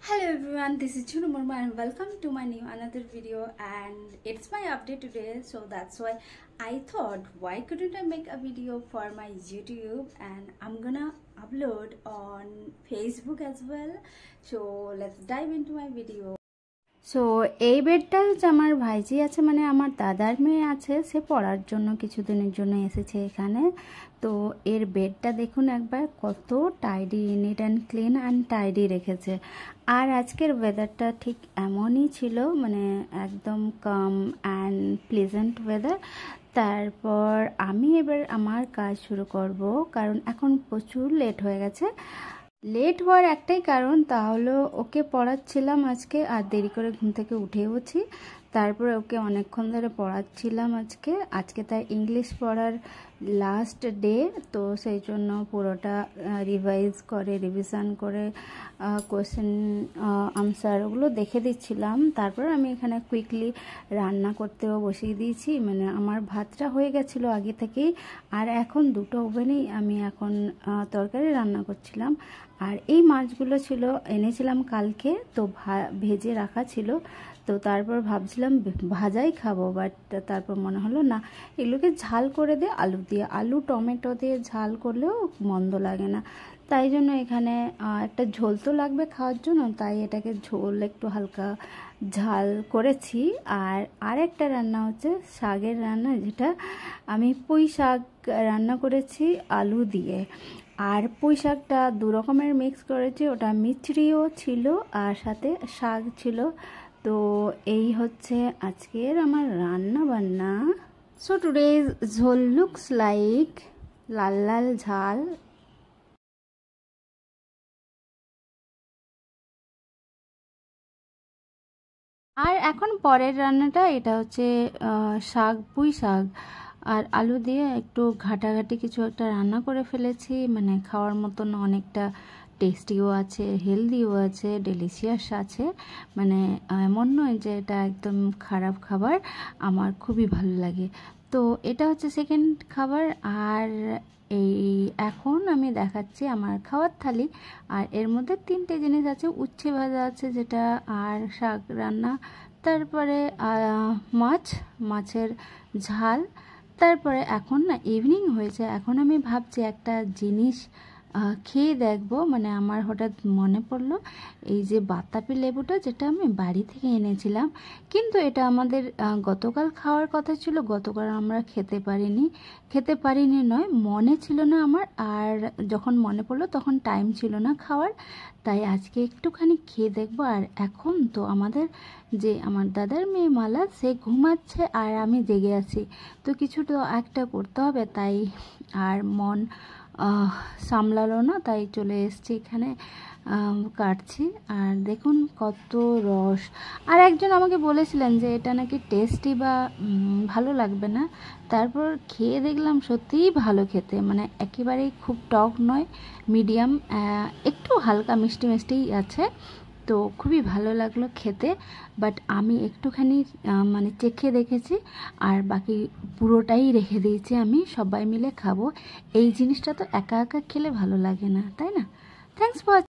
Hello everyone, this is Chunu Murma and welcome to my new another video, and it's my update today. So that's why I thought, why couldn't I make a video for my YouTube, and I'm gonna upload on Facebook as well. So let's dive into my video. So এই বেডটা হচ্ছে আমার ভাইজি আছে, মানে আমার দাদার মেয়ে আছে, সে পড়ার জন্য কিছুদিনের জন্য এসেছে এখানে। তো এর বেডটা দেখুন একবার, কত tidy, neat and clean and tidy রেখেছে। আর আজকের ওয়েদারটা ঠিক এমনই ছিল, মানে একদম কাম অ্যান্ড প্লেজেন্ট ওয়েদার। তারপর আমি এবার আমার কাজ শুরু করব, কারণ এখন প্রচুর লেট হয়ে গেছে। লেট হওয়ার একটাই কারণ, তা হলো ওকে পড়াচ্ছিলাম আজকে, আর দেরি করে ঘুম থেকে উঠেওছি। তারপরে ওকে অনেকক্ষণ ধরে পড়াচ্ছিলাম আজকে তাই ইংলিশ পড়ার লাস্ট ডে, তো সেই জন্য পুরোটা রিভিশন করে কোয়েশ্চেন আনসার ওগুলো দেখে দিচ্ছিলাম। তারপর আমি এখানে কুইকলি রান্না করতেও বসিয়ে দিয়েছি, মানে আমার ভাতটা হয়ে গেছিলো আগে থেকেই, আর এখন দুটো ওভেনেই আমি এখন তরকারি রান্না করছিলাম। আর এই মাছগুলো এনেছিলাম কালকে, তো ভেজে রাখা ছিল। তো তারপর ভাবছিলাম ভাজাই খাবো, বাট তারপর মনে হলো না, এগুলোকে ঝাল করে দিয়ে আলু টমেটো দিয়ে ঝাল করলেও মন্দ লাগে না। তাই জন্য এখানে একটা ঝোল তো লাগবে খাওয়ার জন্য, তাই এটাকে ঝোল একটু হালকা ঝাল করেছি। আর আরেকটা রান্না হচ্ছে শাকের রান্না, যেটা আমি পুঁই শাক রান্না করেছি আলু দিয়ে। আর পুঁই শাকটা দু রকমের মিক্স করেছি, ওটা মিচড়িও ছিল আর সাথে শাক ছিল। তো এই হচ্ছে আজকের আমার রান্না বান্না। সো টুডেজ ঝোল লুকস লাইক লাল লাল ঝাল। আর এখন পরের রান্নাটা, এটা হচ্ছে পুঁই শাক আর আলু দিয়ে একটু ঘাটাঘাটি কিছু একটা রান্না করে ফেলেছি, মানে খাওয়ার মতন অনেকটা টেস্টিও আছে, হেলদিও আছে, ডেলিশিয়াস আছে, মানে এমন নয় যে এটা একদম খারাপ খাবার, আমার খুবই ভালো লাগে। তো এটা হচ্ছে সেকেন্ড খাবার। আর এখন আমি দেখাচ্ছি আমার খাওয়ার থালি, আর এর মধ্যে তিনটে জিনিস আছে, উচ্ছে ভাজা আছে যেটা, আর শাক রান্না, তারপরে মাছের ঝাল। তারপরে এখন না ইভিনিং হয়েছে, এখন আমি ভাবছি একটা জিনিস খেয়ে দেখবো, মানে আমার হঠাৎ মনে পড়লো এই যে বাতাবি লেবুটা, যেটা আমি বাড়ি থেকে এনেছিলাম, কিন্তু এটা আমাদের গতকাল খাওয়ার কথা ছিল, গতকাল আমরা খেতে পারিনি নয়, মনে ছিল না আমার, আর যখন মনে পড়লো তখন টাইম ছিল না খাওয়ার, তাই আজকে একটুখানি খেয়ে দেখবো। আর এখন তো আমার দাদার মেয়ে মালা, সে ঘুমাচ্ছে আর আমি জেগে আছি, তো কিছু তো একটা করতে হবে, তাই আর মন সামলালো না, তাই চলে এসেছি এখানে কাটছি। আর দেখুন কত রস। আর একজন আমাকে বলেছিলেন যে এটা নাকি টেস্টি বা ভালো লাগবে না, তারপর খেয়ে দেখলাম সত্যিই ভালো খেতে, মানে একেবারেই খুব টক নয়, মিডিয়াম, একটু হালকা মিষ্টি মিষ্টিই আছে, তো খুবই ভালো লাগলো খেতে। বাট আমি একটুখানি মানে চেখে দেখেছি, আর বাকি পুরোটাই রেখে দিয়েছি আমি, সবাই মিলে খাবো। এই জিনিসটা তো একা একা খেলে ভালো লাগে না, তাই না? Thanks for